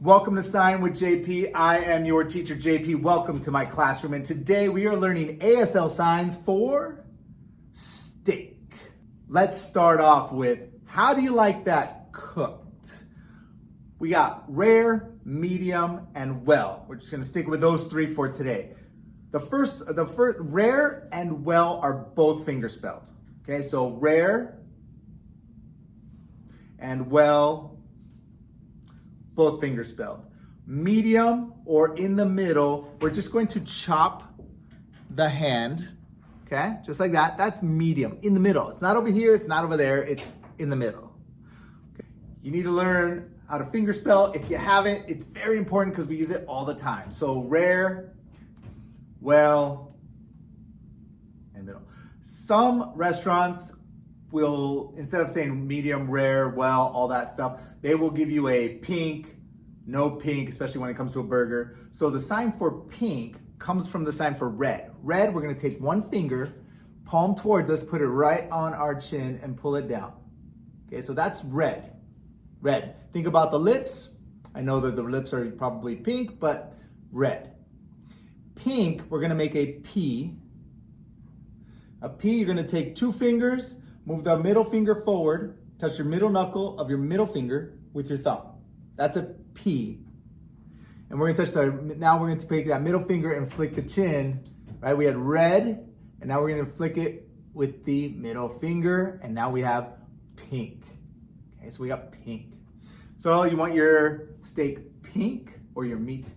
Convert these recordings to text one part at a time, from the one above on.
Welcome to Sign with JP. I am your teacher, JP. Welcome to my classroom. And today we are learning ASL signs for steak. Let's start off with, how do you like that cooked? We got rare, medium, and well. We're just gonna stick with those three for today. The first, rare and well are both finger spelled. Okay, so rare and well, both fingers spelled. Medium or in the middle, we're just going to chop the hand, okay? Just like that. That's medium, in the middle. It's not over here, it's not over there, it's in the middle. Okay. You need to learn how to finger spell. If you haven't, it's very important because we use it all the time. So rare, well, and middle. Some restaurants will, instead of saying medium, rare, well, all that stuff, they will give you a pink, no pink, especially when it comes to a burger. So the sign for pink comes from the sign for red. Red, we're gonna take one finger, palm towards us, put it right on our chin and pull it down. Okay, so that's red. Red. Think about the lips. I know that the lips are probably pink, but red. Pink, we're gonna make a P. A P, you're gonna take two fingers, move the middle finger forward, touch your middle knuckle of your middle finger with your thumb. That's a P. And we're gonna now we're gonna take that middle finger and flick the chin, right? We had red, and now we're gonna flick it with the middle finger, and now we have pink. Okay, so we got pink. So you want your steak pink, or your meat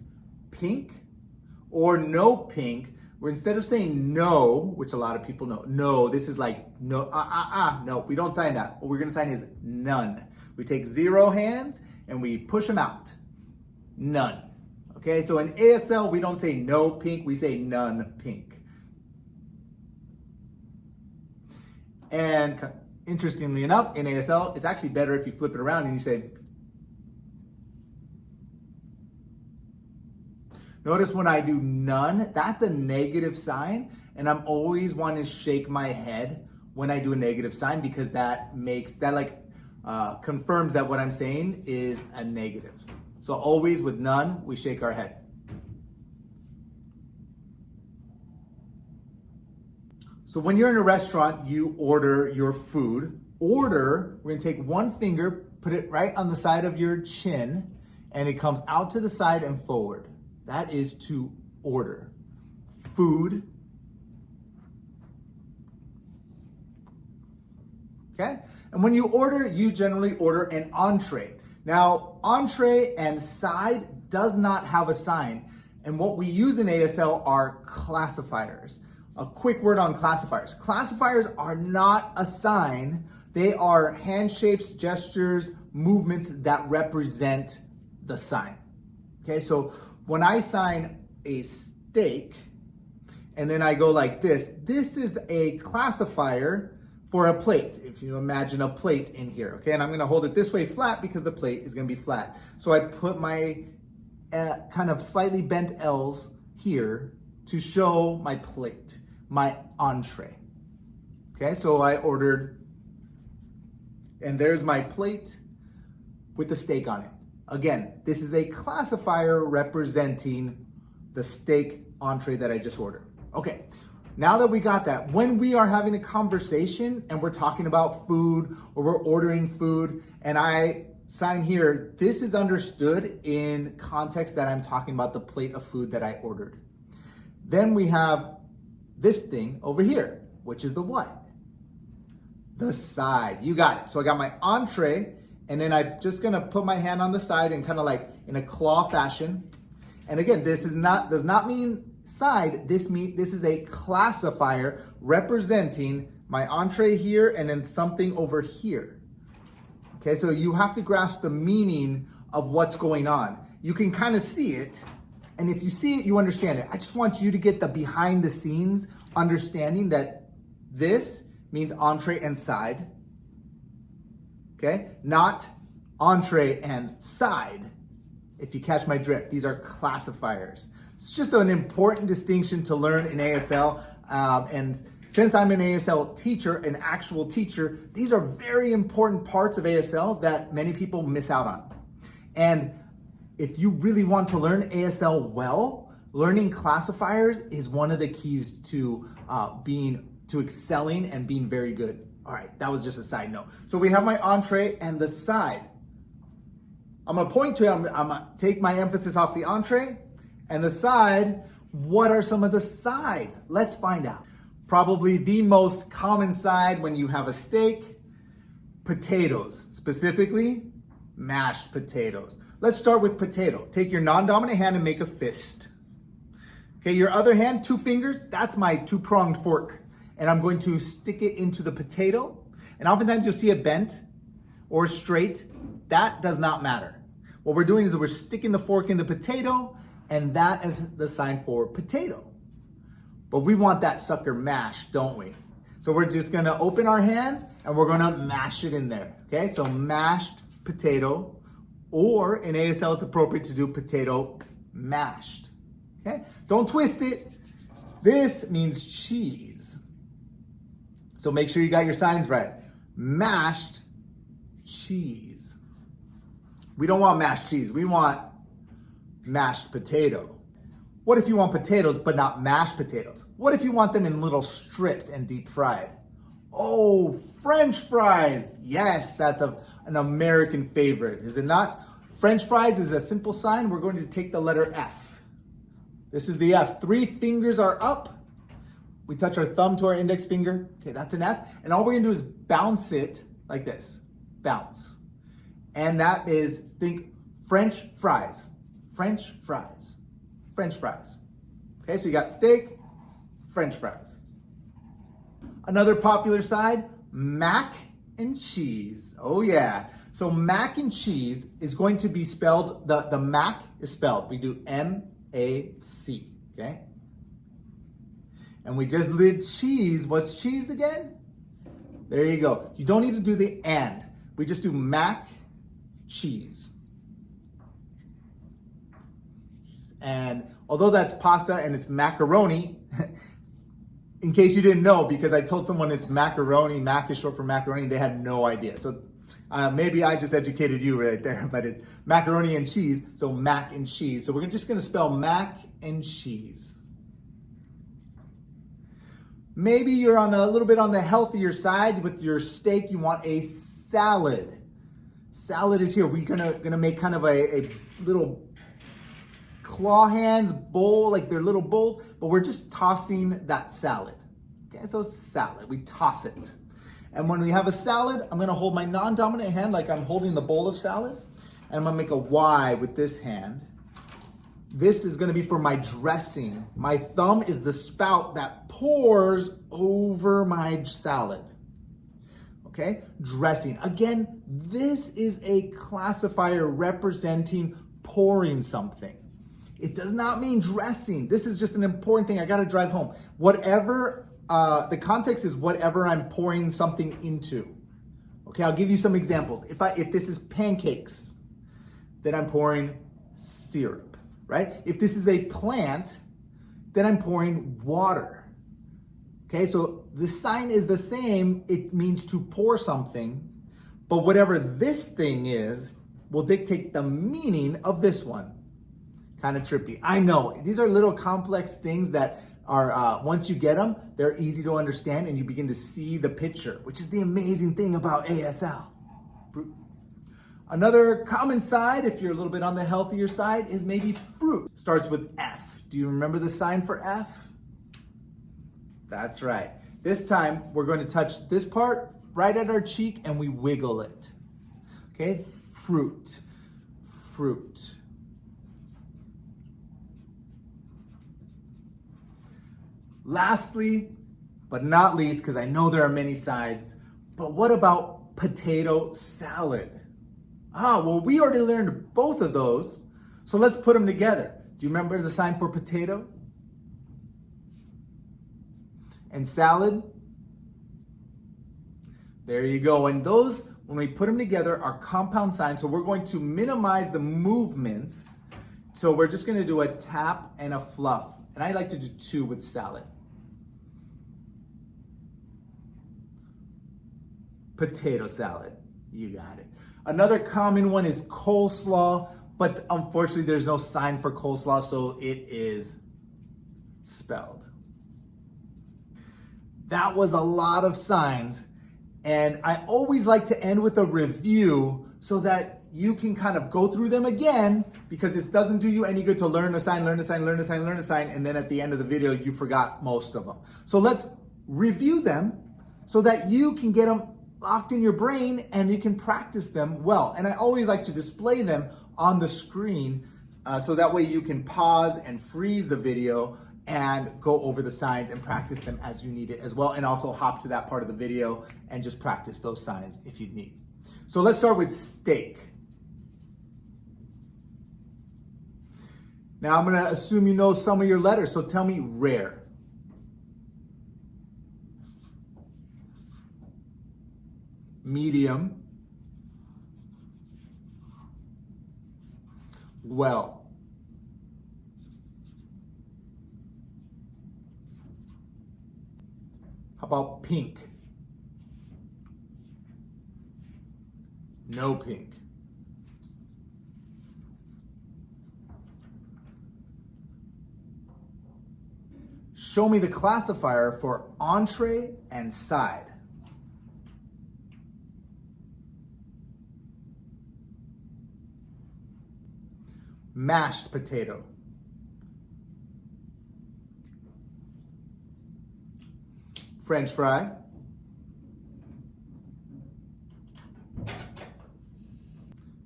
pink, or no pink, where instead of saying no, which a lot of people know, no, this is like no, no, we don't sign that. What we're gonna sign is none. We take 0 hands and we push them out. None. Okay, so in ASL, we don't say no pink, we say none pink. And interestingly enough, in ASL, it's actually better if you flip it around and you say, notice when I do none, that's a negative sign, and I'm always wanting to shake my head when I do a negative sign because that confirms that what I'm saying is a negative. So always with none, we shake our head. So when you're in a restaurant, you order your food. Order, we're gonna take one finger, put it right on the side of your chin, and it comes out to the side and forward. That is to order. Food. Okay? And when you order, you generally order an entree. Now, entree and side does not have a sign. And what we use in ASL are classifiers. A quick word on classifiers. Classifiers are not a sign. They are hand shapes, gestures, movements that represent the sign. Okay, so when I sign a steak and then I go like this is a classifier for a plate. If you imagine a plate in here, okay? And I'm gonna hold it this way flat because the plate is gonna be flat. So I put my kind of slightly bent L's here to show my plate, my entree. Okay, so I ordered, and there's my plate with the steak on it. Again, this is a classifier representing the steak entree that I just ordered. Okay, now that we got that, when we are having a conversation and we're talking about food or we're ordering food and I sign here, this is understood in context that I'm talking about the plate of food that I ordered. Then we have this thing over here, which is the what? The side, you got it. So I got my entree, and then I'm just gonna put my hand on the side and kind of like in a claw fashion. And again, this does not mean side. This is a classifier representing my entree here and then something over here. Okay, so you have to grasp the meaning of what's going on. You can kind of see it, and if you see it, you understand it. I just want you to get the behind the scenes understanding that this means entree and side. Okay, not entree and side, if you catch my drift. These are classifiers. It's just an important distinction to learn in ASL. And since I'm an ASL teacher, an actual teacher, these are very important parts of ASL that many people miss out on. And if you really want to learn ASL well, learning classifiers is one of the keys to excelling and being very good. All right, that was just a side note. So we have my entree and the side. I'm gonna point to it, I'm gonna take my emphasis off the entree and the side. What are some of the sides? Let's find out. Probably the most common side when you have a steak, potatoes, specifically mashed potatoes. Let's start with potato. Take your non-dominant hand and make a fist. Okay, your other hand, 2 fingers, that's my 2-pronged fork. And I'm going to stick it into the potato. And oftentimes you'll see it bent or straight. That does not matter. What we're doing is we're sticking the fork in the potato, and that is the sign for potato. But we want that sucker mashed, don't we? So we're just gonna open our hands and we're gonna mash it in there, okay? So mashed potato, or in ASL it's appropriate to do potato mashed, okay? Don't twist it. This means cheese. So make sure you got your signs right. Mashed cheese. We don't want mashed cheese, we want mashed potato. What if you want potatoes but not mashed potatoes? What if you want them in little strips and deep fried? Oh, French fries. Yes, that's an American favorite, is it not? French fries is a simple sign. We're going to take the letter F. This is the F. 3 fingers are up. We touch our thumb to our index finger. Okay, that's an F. And all we're gonna do is bounce it like this. Bounce. And that is, think French fries. French fries. French fries. Okay, so you got steak, French fries. Another popular side, mac and cheese. Oh yeah. So mac and cheese is going to be spelled, the mac is spelled, we do M-A-C, okay? And we just did cheese. What's cheese again? There you go. You don't need to do the and. We just do mac, cheese. And although that's pasta and it's macaroni, in case you didn't know, because I told someone it's macaroni, mac is short for macaroni, they had no idea. So maybe I just educated you right there, but it's macaroni and cheese, so mac and cheese. So we're just gonna spell mac and cheese. Maybe you're on a little bit on the healthier side with your steak, you want a salad. Salad is here. We're gonna make kind of a little claw hands bowl, like they're little bowls, but we're just tossing that salad. Okay, so salad, we toss it. And when we have a salad, I'm gonna hold my non-dominant hand like I'm holding the bowl of salad, and I'm gonna make a Y with this hand. This is gonna be for my dressing. My thumb is the spout that pours over my salad. Okay, dressing. Again, this is a classifier representing pouring something. It does not mean dressing. This is just an important thing I gotta drive home. Whatever, the context is whatever I'm pouring something into. Okay, I'll give you some examples. If this is pancakes, then I'm pouring syrup, right? If this is a plant, then I'm pouring water. Okay, so the sign is the same. It means to pour something, but whatever this thing is will dictate the meaning of this one. Kind of trippy. I know, these are little complex things that are, once you get them, they're easy to understand and you begin to see the picture, which is the amazing thing about ASL. Another common side, if you're a little bit on the healthier side, is maybe fruit. Starts with F. Do you remember the sign for F? That's right. This time, we're going to touch this part right at our cheek and we wiggle it. Okay, fruit, fruit. Lastly, but not least, because I know there are many sides, but what about potato salad? Well, we already learned both of those, so let's put them together. Do you remember the sign for potato? And salad? There you go. And those, when we put them together, are compound signs, so we're going to minimize the movements. So we're just gonna do a tap and a fluff. And I like to do 2 with salad. Potato salad, you got it. Another common one is coleslaw. but unfortunately there's no sign for coleslaw, so it is spelled. That was a lot of signs, and I always like to end with a review so that you can kind of go through them again, because it doesn't do you any good to learn a sign, learn a sign, learn a sign, learn a sign, and then at the end of the video you forgot most of them. So let's review them so that you can get them locked in your brain and you can practice them well. And I always like to display them on the screen so that way you can pause and freeze the video and go over the signs and practice them as you need it as well, and also hop to that part of the video and just practice those signs if you need. So let's start with steak. Now I'm gonna assume you know some of your letters, so tell me rare. Medium. Well. How about pink? No pink. Show me the classifier for entree and side. Mashed potato. French fry.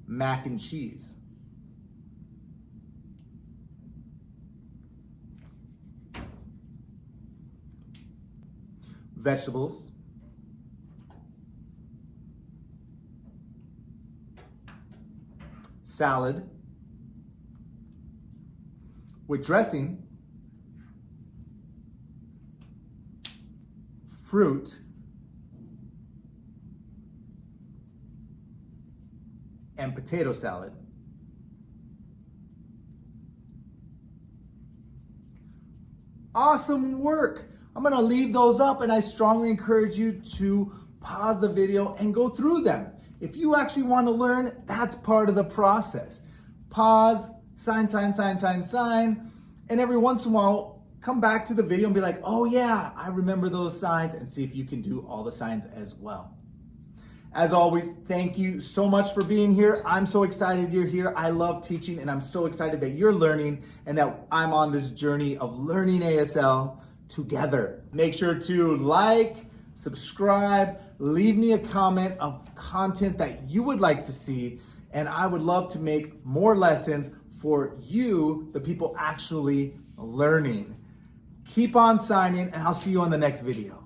Mac and cheese. Vegetables. Salad. With dressing. Fruit. And potato salad. Awesome work. I'm gonna leave those up, and I strongly encourage you to pause the video and go through them. If you actually want to learn, that's part of the process. Pause, sign, sign, sign, sign, sign, and every once in a while, come back to the video and be like, oh yeah, I remember those signs, and see if you can do all the signs as well. As always, thank you so much for being here. I'm so excited you're here. I love teaching, and I'm so excited that you're learning and that I'm on this journey of learning ASL together. Make sure to like, subscribe, leave me a comment of content that you would like to see, and I would love to make more lessons for you, the people actually learning. Keep on signing, and I'll see you on the next video.